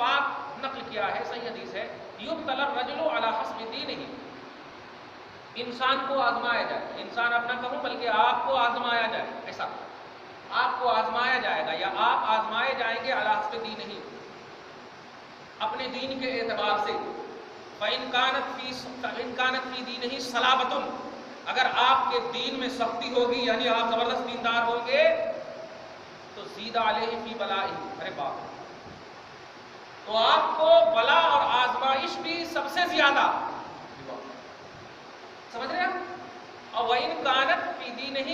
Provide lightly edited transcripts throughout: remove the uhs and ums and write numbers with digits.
پاک نقل کیا ہے، صحیح حدیث ہے، یبتلی الرجل علی حسب دینہ، انسان کو آزمایا جائے، انسان اپنا کہوں بلکہ آپ کو آزمایا جائے، ایسا آپ کو آزمایا جائے گا یا آپ آزمائے جائیں گے علی حسب دینہ، اپنے دین کے اعتبار سے، فإن كانت فی دینہ صلابۃ، اگر آپ کے دین میں سختی ہوگی یعنی آپ زبردست دیندار ہوں گے تو زید علیہ فی بلائہ، ارے باپ، تو آپ کو بلا اور آزمائش بھی سب سے زیادہ، سمجھ رہے ہیں؟ اور وَإِن كَانَتْ فِي دِينِهِ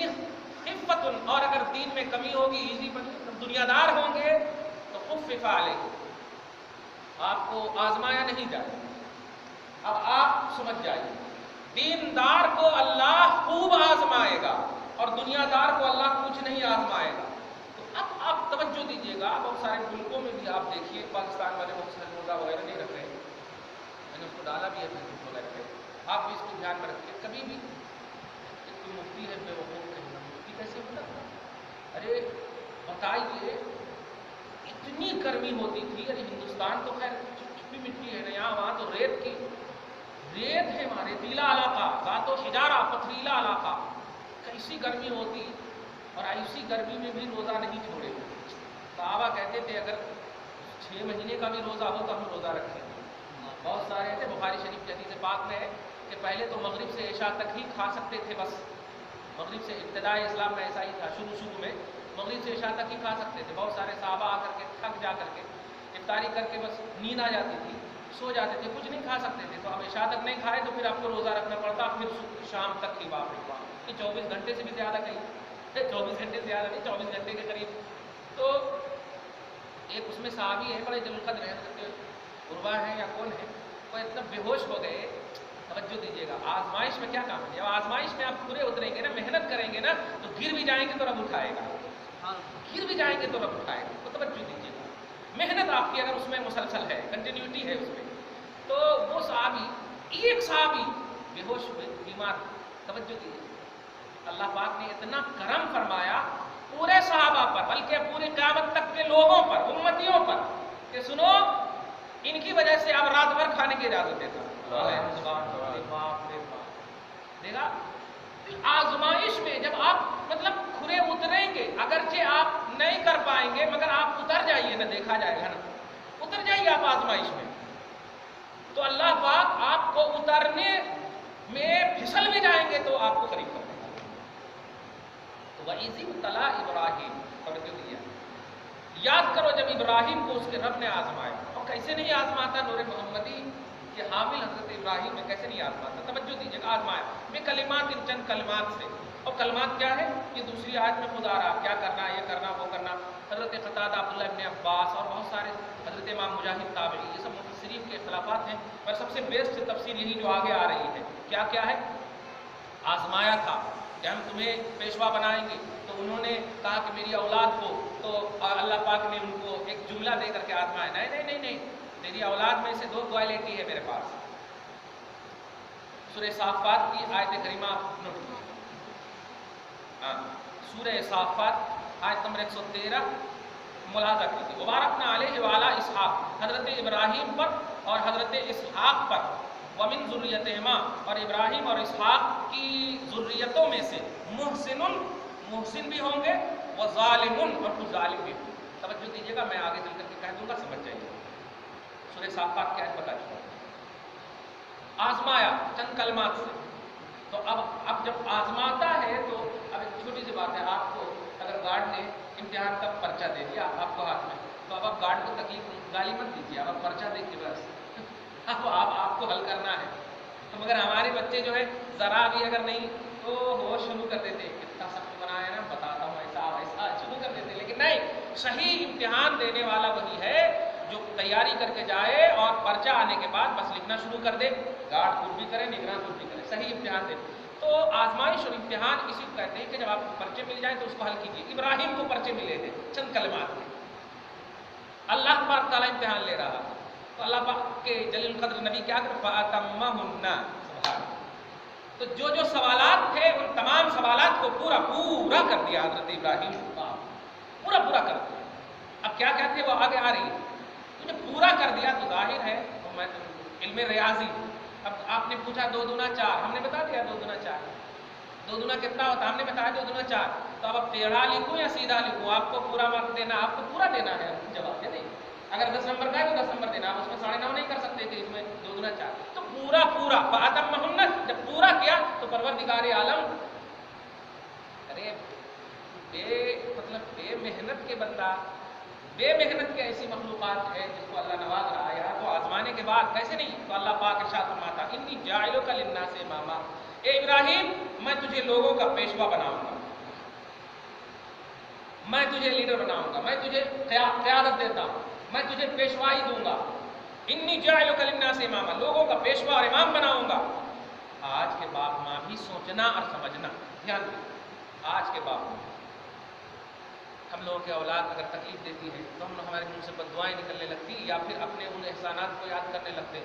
خِفَّةٌ، اور اگر دین میں کمی ہوگی، ایزی دنیا دار ہوں گے تو خفف علیہ، آپ کو آزمایا نہیں جائے۔ اب آپ سمجھ جائیے، دیندار کو اللہ خوب آزمائے گا اور دنیا دار کو اللہ کچھ نہیں آزمائے گا۔ تو اب آپ توجہ دیجیے گا، بہت سارے ملکوں میں بھی آپ دیکھیے، پاکستان والے بہت سارے روزہ وغیرہ نہیں رکھ رہے ہیں، میں نے اس کو ڈالا بھی ہے فیس بک وغیرہ پہ، آپ بھی اس کو دھیان میں رکھیے، کبھی بھی ایک کوئی مفتی ہے بے وقوف کہنا، مفتی کیسے ہوتا تھا؟ ارے بتائیے، اتنی گرمی ہوتی تھی، ارے ہندوستان تو خیر چھپی مٹی ہے نا، یہاں وہاں تو ریت ہے، ہمارے ریتیلا علاقہ، ذات و حجارہ، پتھریلا علاقہ، کیسی گرمی ہوتی، اور ایسی گرمی میں بھی روزہ نہیں چھوڑے۔ صحابہ کہتے تھے اگر 6 مہینے کا بھی روزہ ہو تو ہم روزہ رکھیں۔ بہت سارے تھے، بخاری شریف کی حدیث پاک میں ہے کہ پہلے تو مغرب سے عشاء تک ہی کھا سکتے تھے، بس مغرب سے، ابتدائی اسلام میں ایسا ہی تھا، شروع میں مغرب سے عشاء تک ہی کھا سکتے تھے۔ بہت سارے صحابہ آ کر کے تھک جا کر کے افطاری کر کے بس نیند آ جاتی تھی، سو جاتے تھے، کچھ نہیں کھا سکتے تھے، تو اب عشاء تک نہیں کھائے تو پھر آپ کو روزہ رکھنا پڑتا، پھر شام تک کی بات ہے، کہ 24 گھنٹے سے بھی زیادہ، کہیں 24 گھنٹے سے زیادہ نہیں، 24 گھنٹے کے قریب۔ تو ایک اس میں صحابی ہے، بڑے جلیل القدر ہیں، عروہ ہیں یا کون ہے، وہ اتنا بے ہوش ہو گئے، توجہ دیجیے گا، آزمائش میں کیا کام ہے، جب آزمائش میں آپ پورے اتریں گے نا، محنت کریں گے نا، تو گر بھی جائیں گے تو رب اٹھائے گا، گر بھی جائیں گے تو رب اٹھائے گا، تو توجہ دیجیے گا، محنت آپ کی اگر اس میں مسلسل ہے، کنٹینیوٹی ہے اس میں، تو وہ صحابی، ایک صحابی بے ہوش ہوئے، بیمار، توجہ دیجیے، اللہ پاک نے اتنا کرم فرمایا پورے صحابہ پر، بلکہ پوری قیامت تک کے لوگوں پر، امتیوں پر، کہ سنو ان کی وجہ سے آپ رات بھر کھانے کی اجازت دیتا دیکھا، آزمائش میں جب آپ مطلب کھرے اتریں گے، اگرچہ آپ نہیں کر پائیں گے مگر آپ اتر جائیے نا، دیکھا جائے گا نا، اتر جائیے آپ آزمائش میں، تو اللہ پاک آپ کو اترنے میں پھسل بھی جائیں گے تو آپ کو قریب کر دیں گے۔ تو وَإِذِ ابْتَلَىٰ إِبْرَاهِيمَ، توجہ دیا، یاد کرو جب ابراہیم کو اس کے رب نے آزمایا، اور کیسے نہیں آزماتا، نور محمدی کے حامل حضرت ابراہیم میں کیسے نہیں آزماتا، توجہ دیجیے گا، آزمایا بے کلمات، ان چند کلمات سے، اور کلمات کیا ہے، یہ دوسری آیت میں خدا رہا، کیا کرنا، یہ کرنا، وہ کرنا، حضرت قتادہ، عبداللہ ابن عباس اور بہت سارے، حضرت امام مجاہد تابعی، یہ سب مفسرین کے اختلافات ہیں، پر سب سے بیسٹ تفسیر یہی جو آگے آ رہی ہے، کیا ہے، آزمایا تھا کہ ہم تمہیں پیشوا بنائیں گے، تو انہوں نے کہا کہ میری اولاد ہو، تو اللہ پاک نے ان کو ایک جملہ دے کر کے آزمایا، نہیں، تیری اولاد میں سے 2 کوالٹی ہے میرے پاس۔ سورہ صافات کی آیت کریمہ نوٹ کیجیے، سورہ صافات آیت نمبر 113 ملاحظہ کیجیے، وبارکنا علیہ وعلی اسحاق، حضرت ابراہیم پر اور حضرت اسحاق پر، ومن ذریتہما، اور ابراہیم اور اسحاق کی ذریتوں میں سے، محسن بھی ہوں گے، وظالم، اور کچھ ظالم بھی ہوں گے۔ توجہ دیجیے گا، میں آگے چل کر کے کہہ دوں گا، سمجھ جائیے، سورہ صافات کی آیت بتا چکا ہوں، آزمایا چند کلمات سے، تو اب جب آزماتا ہے تو اب ایک چھوٹی سی بات ہے، آپ کو اگر گارڈ نے امتحان کا پرچہ دے دیا آپ کو ہاتھ میں، تو اب آپ گارڈ کو تکلیف گالی مت دیجیے، اب آپ پرچہ دے کے بس اب آپ کو حل کرنا ہے، تو مگر ہمارے بچے جو ہے ذرا بھی اگر نہیں تو وہ شروع کر دیتے، کتنا سخت بنایا نا، بتاتا ہوں ایسا شروع کر دیتے، لیکن نہیں، صحیح امتحان دینے والا وہی ہے جو تیاری کر کے جائے اور پرچہ آنے کے بعد بس لکھنا شروع کر دے، گارڈ خود بھی کرے، نگراں خود بھی کرے، صحیح امتحان دے۔ تو آزمائش اور امتحان اسی کو کہتے ہیں کہ جب آپ کو پرچے مل جائیں تو اس کو حل کیجیے۔ ابراہیم کو پرچے ملے تھے چند کلمات کے، اللہ پاک تعالیٰ امتحان لے رہا تھا، تو اللہ پاک کے جلیل القدر نبی کیا کرے، فَأَتَمَّهُنَّ، تو جو سوالات تھے ان تمام سوالات کو پورا کر دیا حضرت ابراہیم کو، پورا کر دیا۔ اب کیا کہتے ہیں وہ آگے آ رہی ہے، جب پورا کر دیا تو ظاہر ہے تو میں علم ریاضی. اب آپ نے پوچھا 2 دونا 4, ہم نے بتا دیا 2 دونا 4. 2 دونا کتنا ہوتا ہے, ہم نے بتایا 2 دونا 4. تو اب ٹیڑھا لکھوں یا سیدھا لکھوں, آپ کو پورا مارک دینا, آپ کو پورا دینا ہے جواب, ہے نہیں. اگر 10 نمبر کا ہے تو 10 نمبر دینا, آپ اس میں 9.5 نہیں کر سکتے کہ اس میں 2 دونا 4. تو پورا فَأَتَمَّهُنَّ, جب پورا کیا تو پروردگار عالم, ارے بے محنت کے بندہ, بے محنت کے ایسی مخلوقات ہے جس کو اللہ نواز رہا ہے, تو آزمانے کے بعد کیسے نہیں, تو اللہ پاک ارشاد فرماتا انی جاعلک للناس اماما, اے ابراہیم میں تجھے لوگوں کا پیشوا بناؤں گا, میں تجھے لیڈر بناؤں گا, میں تجھے قیادت دیتا ہوں, میں تجھے پیشوائی دوں گا. انی جاعلک للناس اماما, لوگوں کا پیشوا اور امام بناؤں گا. آج کے باپ ماں بھی سوچنا اور سمجھنا, دھیان دیں, آج کے باپ ماں, ہم لوگوں کے اولاد اگر تکلیف دیتی ہے تو ہمارے منہ سے بددعائیں نکلنے لگتی, یا پھر اپنے ان احسانات کو یاد کرنے لگتے.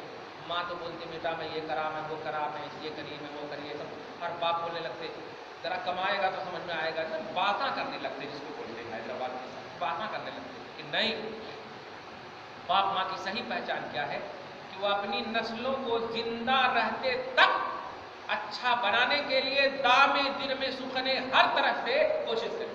ماں تو بولتی بیٹا میں یہ کرا, میں وہ کرا, میں یہ کریے, میں وہ کریے, سب. اور باپ بولنے لگتے ذرا کمائے گا تو سمجھ میں آئے گا, باتاں کرنے لگتے, جس کو بولتے ہیں حیدرآباد کے ساتھ, باتاں کرنے لگتے. کہ نہیں, باپ ماں کی صحیح پہچان کیا ہے کہ وہ اپنی نسلوں کو زندہ رہتے تک اچھا بنانے کے لیے دام دن میں سکھنے ہر طرح سے کوشش کرے,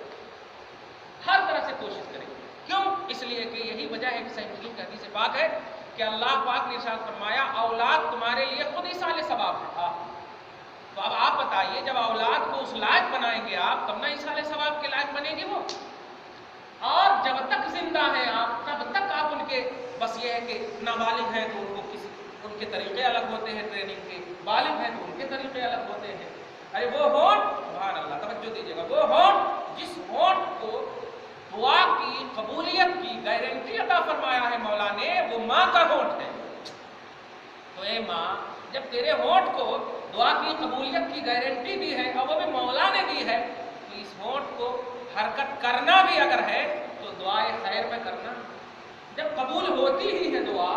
ہر طرح سے کوشش کرے. کیوں؟ اس لیے کہ یہی وجہ ہے کہ صحیح مسلم کی حدیث پاک ہے کہ اللہ پاک نے ارشاد فرمایا اولاد تمہارے لیے خود ہی سال ثواب ہے. تو اب آپ بتائیے, جب اولاد کو اس لائق بنائیں گے آپ, تب نہ اس سال ثواب کے لائق بنے گی وہ. اور جب تک زندہ ہیں آپ, تب تک آپ ان کے, بس یہ ہے کہ نابالغ ہیں تو ان کو ان کے طریقے الگ ہوتے ہیں ٹریننگ کے, بالغ ہیں تو ان کے طریقے الگ ہوتے ہیں. ارے وہ ہونٹ, سبحان اللہ, توجہ دیجیے گا, وہ ہونٹ جس ہونٹ کو دعا کی قبولیت کی گارنٹی عطا فرمایا ہے مولا نے, وہ ماں کا ہونٹ ہے. تو اے ماں, جب تیرے ہونٹ کو دعا کی قبولیت کی گارنٹی دی ہے اور وہ بھی مولا نے دی ہے, تو اس ہونٹ کو حرکت کرنا بھی اگر ہے تو دعائے خیر میں کرنا. جب قبول ہوتی ہی ہے دعا,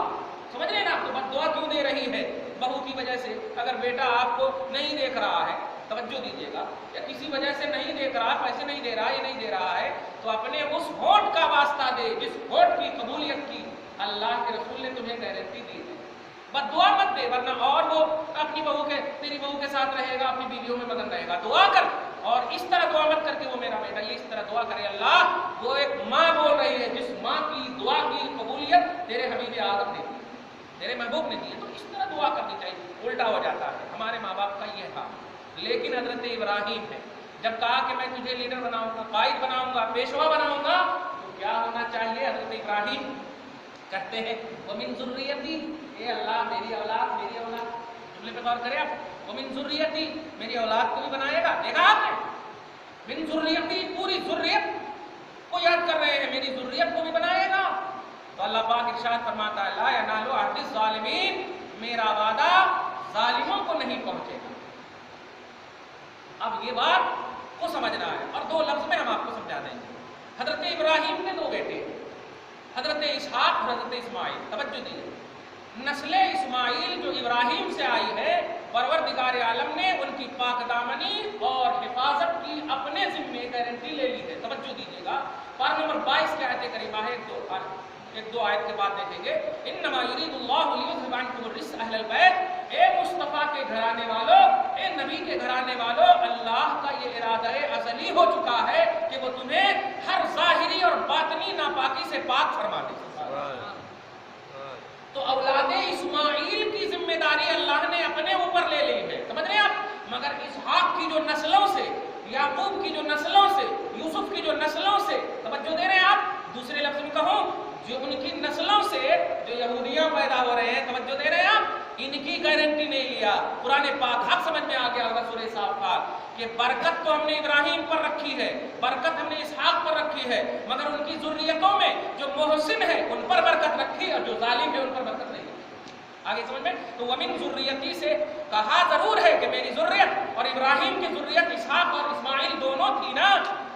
سمجھ رہے ہیں نا, تو بس دعا کیوں دے رہی ہے, بہو کی وجہ سے. اگر بیٹا آپ کو نہیں دیکھ رہا ہے, توجہ دیجیے گا, یا کسی وجہ سے نہیں دیکھ رہا, پیسے نہیں دے رہا, یہ نہیں دے رہا ہے, تو اپنے اس ہونٹ کا واسطہ دے جس ہونٹ کی قبولیت کی اللہ کے رسول نے تمہیں گارنٹی دی ہے. بس دعا مت دے, ورنہ اور وہ اپنی بہو کے, تیری بہو کے ساتھ رہے گا, اپنی بیویوں میں مگن رہے گا. دعا کر, اور اس طرح دعا مت کر کے وہ میرا بیٹا یہ اس طرح دعا کرے. اللہ, وہ ایک ماں بول رہی ہے جس ماں کی دعا کی قبولیت تیرے حبیب آدم نے دی, تیرے محبوب نے دی ہے, تو اس طرح دعا کرنی چاہیے. الٹا ہو جاتا ہے ہمارے ماں باپ کا یہ حال. لیکن حضرت ابراہیم نے جب کہا کہ میں تجھے لیڈر بناؤں گا, قائد بناؤں گا, پیشوا بناؤں گا, تو کیا ہونا چاہیے؟ حضرت ابراہیم کہتے ہیں وَمِن ذُرِّيَّتِي, اے اللہ میری اولاد, میری اولاد, جملے پہ غور کریں آپ, وَمِن ذُرِّيَّتِي, میری اولاد کو بھی بنائے گا. دیکھا آپ نے, من ذُرِّيَّتِي, پوری ذریت کو یاد کر رہے ہیں, میری ذریت کو بھی بنائے گا. تو اللہ پاک ارشاد فرماتا ہے لا ینال عہد الظالمین, میرا وعدہ ظالموں کو نہیں پہنچے گا. اب یہ بات کو سمجھنا ہے, اور 2 لفظ میں ہم آپ کو سمجھا دیں گے. حضرت ابراہیم کے 2 بیٹے, حضرت اسحاق اور حضرت اسماعیل. توجہ دیجیے, نسل اسماعیل جو ابراہیم سے آئی ہے, پروردگار عالم نے ان کی پاک دامنی اور حفاظت کی اپنے ذمے گارنٹی لے لی ہے. توجہ دیجیے گا, پارہ نمبر 22 کی آیت کریمہ ہے, ایک دو آیت کے بعد دیکھیں گے. انما یرید اللہ لیذھب عنکم الرجس اہل البیت, اے مصطفیٰ کے گھرانے والوں, اے نبی کے گھرانے والوں, اللہ کا یہ ارادہ ازلی ہو چکا ہے کہ وہ تمہیں ہر ظاہری اور باطنی ناپاکی سے پاک فرما دے. تو اولاد اسماعیل کی ذمہ داری اللہ نے اپنے اوپر لے لی ہے, سمجھ رہے ہیں آپ. مگر اسحاق کی جو نسلوں سے, یعقوب کی جو نسلوں سے, یوسف کی جو نسلوں سے, توجہ دے رہے ہیں آپ, دوسرے لفظ میں کہوں جو ان کی نسلوں سے جو یہودیاں پیدا ہو رہے ہیں, توجہ دے رہے ہیں آپ, ان کی گارنٹی نہیں لیا. قرآن پاک حق سمجھ میں آ گیا ہوگا سورہ صافات کہ برکت تو ہم نے ابراہیم پر رکھی ہے, برکت ہم نے اسحاق پر رکھی ہے, مگر ان کی ذریتوں میں جو محسن ہے ان پر برکت رکھی, اور جو ظالم ہے ان پر برکت نہیں. آگے سمجھ میں, تو ومن ذریتی سے کہا ضرور ہے کہ میری ذریت, اور ابراہیم کی ذریت اسحاق اور اسماعیل دونوں تھی نا.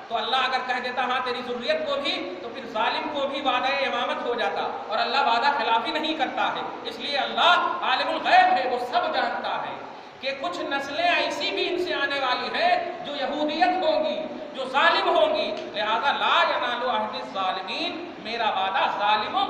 تو اللہ اگر کہہ دیتا ہاں تیری ذریت کو بھی, تو پھر ظالم کو بھی وعدہ امامت ہو جاتا, اور اللہ وعدہ خلافی نہیں کرتا ہے. اس لیے اللہ عالم الغیب ہے, وہ سب جانتا ہے کہ کچھ نسلیں ایسی بھی ان سے آنے والی ہیں جو یہودیت ہوں گی, جو ظالم ہوں گی. لہذا لا ینال عہد الظالمین, میرا وعدہ ظالموں